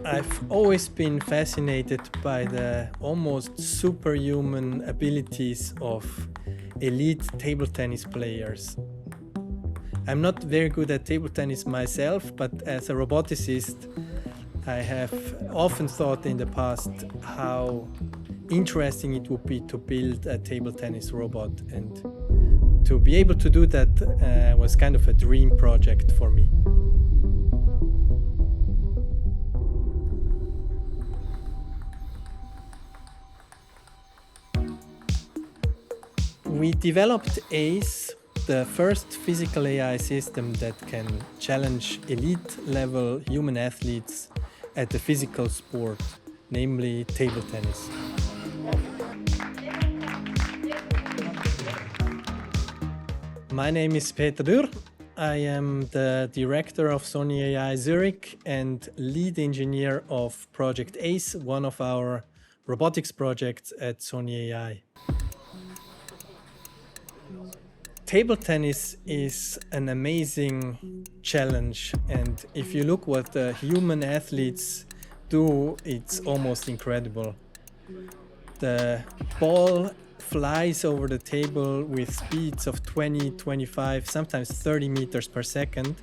I've always been fascinated by the almost superhuman abilities of elite table tennis players. I'm not very good at table tennis myself, but as a roboticist, I have often thought in the past how interesting it would be to build a table tennis robot, and to be able to do that was kind of a dream project for me. We developed ACE, the first physical AI system that can challenge elite-level human athletes at the physical sport, namely table tennis. My name is Peter Dürr. I am the director of Sony AI Zurich and lead engineer of Project ACE, one of our robotics projects at Sony AI. Table tennis is an amazing challenge, and if you look what the human athletes do, it's almost incredible. The ball flies over the table with speeds of 20, 25, sometimes 30 meters per second,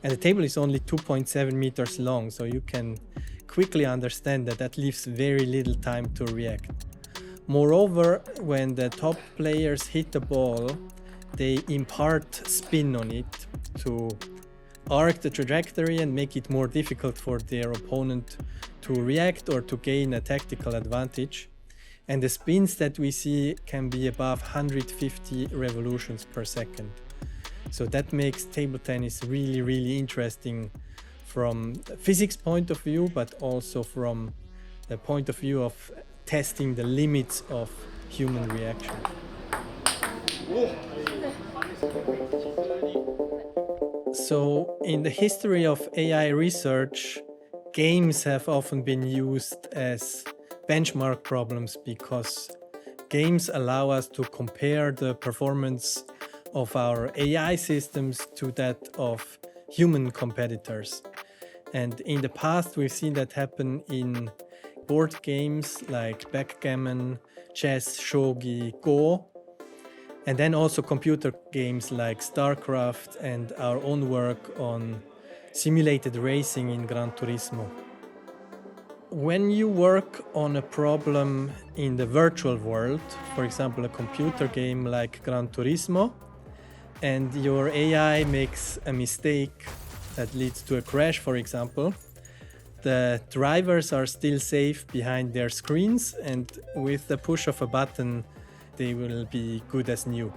and the table is only 2.7 meters long, so you can quickly understand that that leaves very little time to react. Moreover, when the top players hit the ball, they impart spin on it to arc the trajectory and make it more difficult for their opponent to react or to gain a tactical advantage. And the spins that we see can be above 150 revolutions per second. So that makes table tennis really, really interesting from a physics point of view, but also from the point of view of testing the limits of human reaction. So in the history of AI research, games have often been used as benchmark problems because games allow us to compare the performance of our AI systems to that of human competitors. And in the past, we've seen that happen in board games like backgammon, chess, shogi, Go, and then also computer games like StarCraft and our own work on simulated racing in Gran Turismo. When you work on a problem in the virtual world, for example, a computer game like Gran Turismo, and your AI makes a mistake that leads to a crash, for example, the drivers are still safe behind their screens, and with the push of a button, they will be good as new.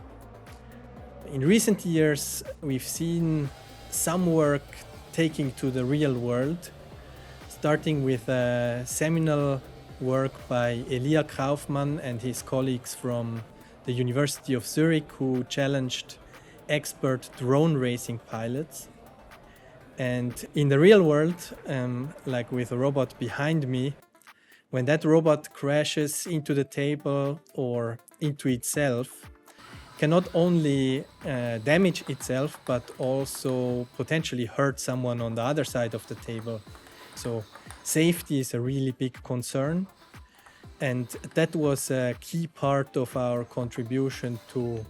In recent years, we've seen some work taking to the real world, starting with a seminal work by Elia Kaufmann and his colleagues from the University of Zurich, who challenged expert drone racing pilots. And in the real world, like with a robot behind me, when that robot crashes into the table or into itself, can not only damage itself, but also potentially hurt someone on the other side of the table. So safety is a really big concern. And that was a key part of our contribution to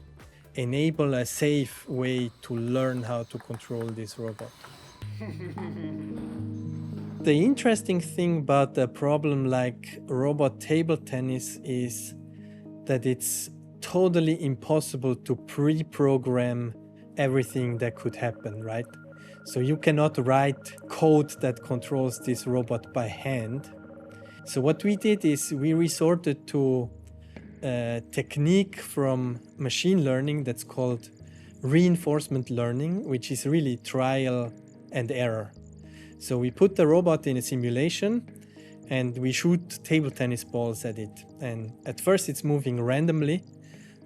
enable a safe way to learn how to control this robot. The interesting thing about a problem like robot table tennis is that it's totally impossible to pre-program everything that could happen, right? So you cannot write code that controls this robot by hand. So what we did is we resorted to a technique from machine learning that's called reinforcement learning, which is really trial and error. So we put the robot in a simulation and we shoot table tennis balls at it. And at first it's moving randomly.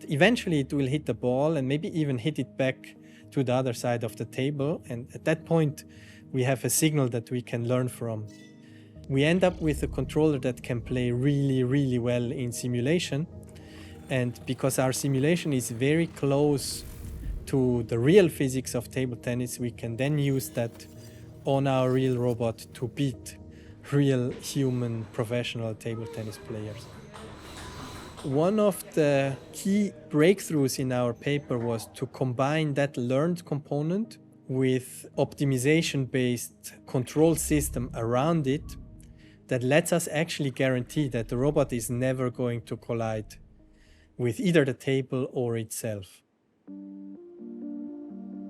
Eventually it will hit the ball and maybe even hit it back to the other side of the table. And at that point, we have a signal that we can learn from. We end up with a controller that can play really, really well in simulation. And because our simulation is very close to the real physics of table tennis, we can then use that on our real robot to beat real human professional table tennis players. One of the key breakthroughs in our paper was to combine that learned component with optimization-based control system around it that lets us actually guarantee that the robot is never going to collide with either the table or itself.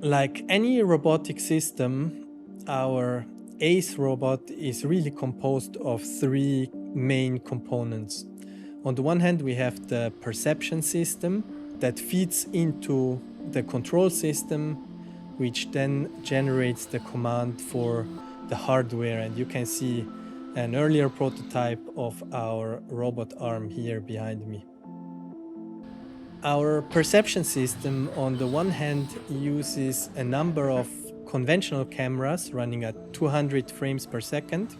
Like any robotic system, our ACE robot is really composed of three main components. On the one hand, we have the perception system that feeds into the control system, which then generates the command for the hardware. And you can see an earlier prototype of our robot arm here behind me. Our perception system, on the one hand, uses a number of conventional cameras running at 200 frames per second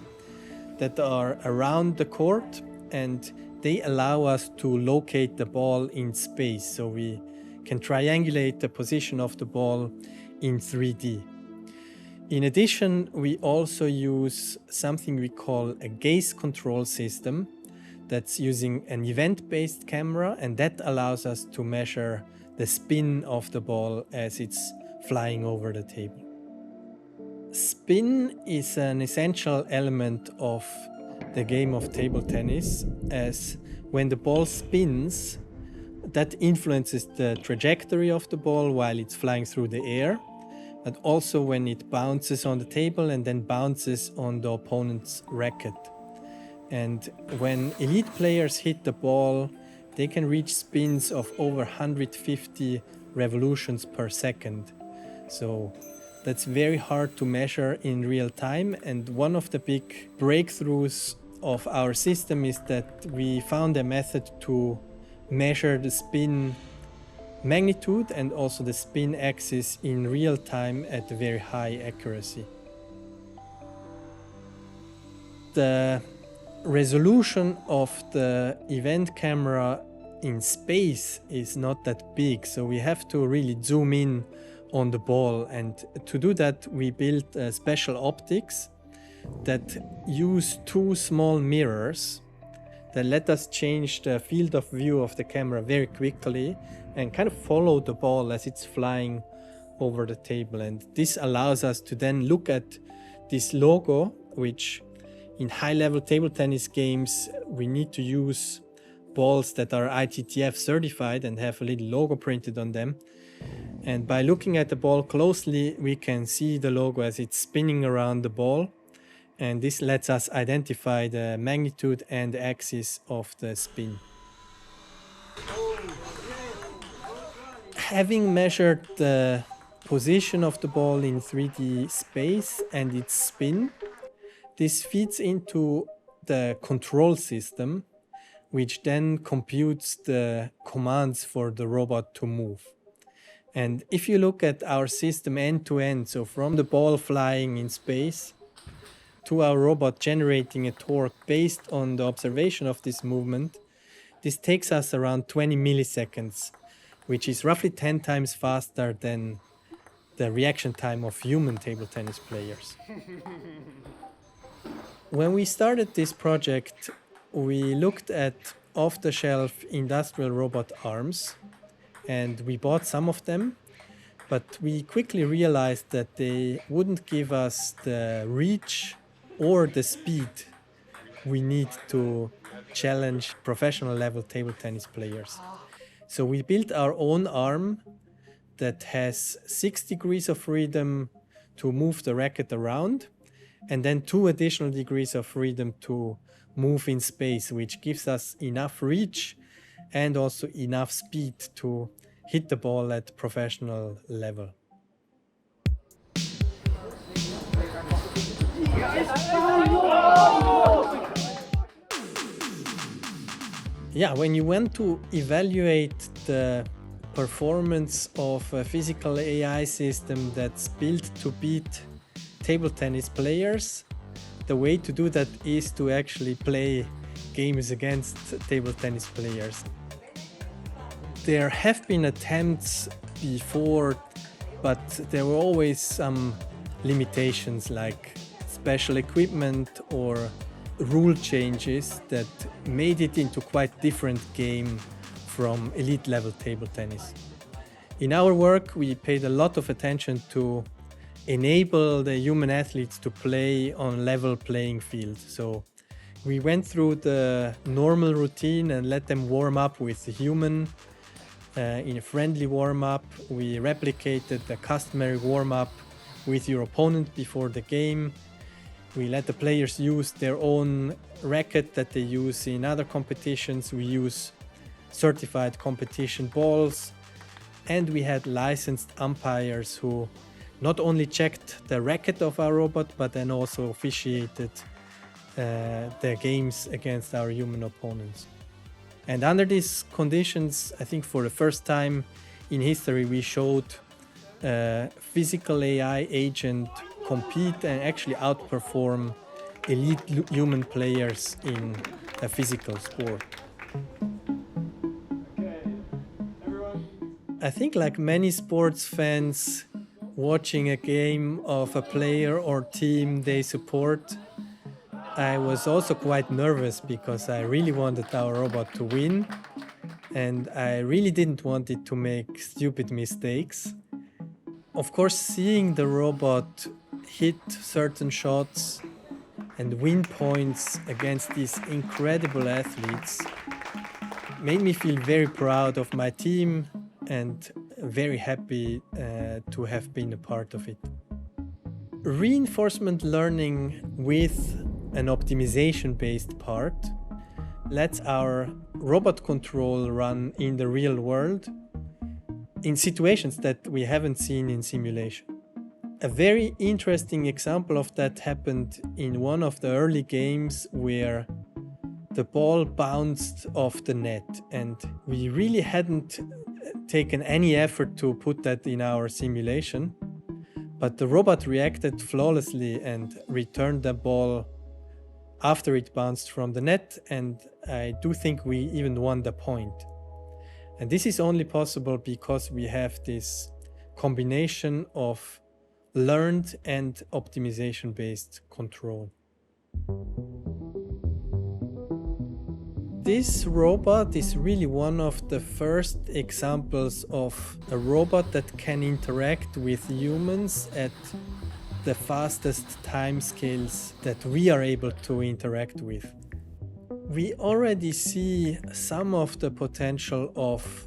that are around the court, and they allow us to locate the ball in space, so we can triangulate the position of the ball in 3D. In addition, we also use something we call a gaze control system that's using an event-based camera, and that allows us to measure the spin of the ball as it's flying over the table. Spin is an essential element of the game of table tennis, as when the ball spins, that influences the trajectory of the ball while it's flying through the air, but also when it bounces on the table and then bounces on the opponent's racket. And when elite players hit the ball, they can reach spins of over 150 revolutions per second. So that's very hard to measure in real time. And one of the big breakthroughs of our system is that we found a method to measure the spin magnitude and also the spin axis in real time at very high accuracy. The resolution of the event camera in space is not that big, so we have to really zoom in on the ball, and to do that we built special optics that use two small mirrors that let us change the field of view of the camera very quickly and kind of follow the ball as it's flying over the table. And this allows us to then look at this logo, which in high-level table tennis games we need to use balls that are ITTF certified and have a little logo printed on them. And by looking at the ball closely, we can see the logo as it's spinning around the ball. And this lets us identify the magnitude and axis of the spin. Having measured the position of the ball in 3D space and its spin, this feeds into the control system, which then computes the commands for the robot to move. And if you look at our system end to end, so from the ball flying in space to our robot generating a torque based on the observation of this movement, this takes us around 20 milliseconds, which is roughly 10 times faster than the reaction time of human table tennis players. When we started this project, we looked at off-the-shelf industrial robot arms, and we bought some of them, but we quickly realized that they wouldn't give us the reach or the speed we need to challenge professional level table tennis players. So we built our own arm that has 6 degrees of freedom to move the racket around, and then 2 additional degrees of freedom to move in space, which gives us enough reach and also enough speed to hit the ball at professional level. Yeah, when you want to evaluate the performance of a physical AI system that's built to beat table tennis players, the way to do that is to actually play games against table tennis players. There have been attempts before, but there were always some limitations like special equipment or rule changes that made it into quite different game from elite level table tennis. In our work, we paid a lot of attention to enable the human athletes to play on level playing field. So we went through the normal routine and let them warm up with the human in a friendly warm-up. We replicated the customary warm-up with your opponent before the game. We let the players use their own racket that they use in other competitions. We use certified competition balls. And we had licensed umpires who not only checked the racket of our robot, but then also officiated the games against our human opponents. And under these conditions, I think for the first time in history, we showed a physical AI agent compete and actually outperform elite human players in a physical sport. I think like many sports fans watching a game of a player or team they support, I was also quite nervous because I really wanted our robot to win and I really didn't want it to make stupid mistakes. Of course, seeing the robot hit certain shots and win points against these incredible athletes made me feel very proud of my team and very happy to have been a part of it. Reinforcement learning with an optimization-based part lets our robot control run in the real world in situations that we haven't seen in simulation. A very interesting example of that happened in one of the early games where the ball bounced off the net and we really hadn't taken any effort to put that in our simulation, but the robot reacted flawlessly and returned the ball after it bounced from the net, and I do think we even won the point. And this is only possible because we have this combination of learned and optimization-based control. This robot is really one of the first examples of a robot that can interact with humans at the fastest timescales that we are able to interact with. We already see some of the potential of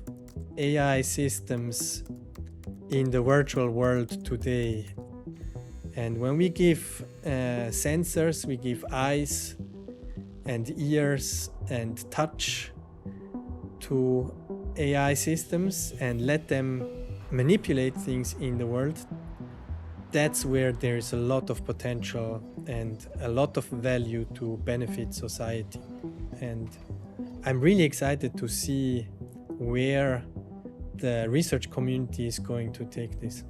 AI systems in the virtual world today. And when we give sensors, we give eyes and ears and touch to AI systems and let them manipulate things in the world, that's where there is a lot of potential and a lot of value to benefit society. And I'm really excited to see where the research community is going to take this.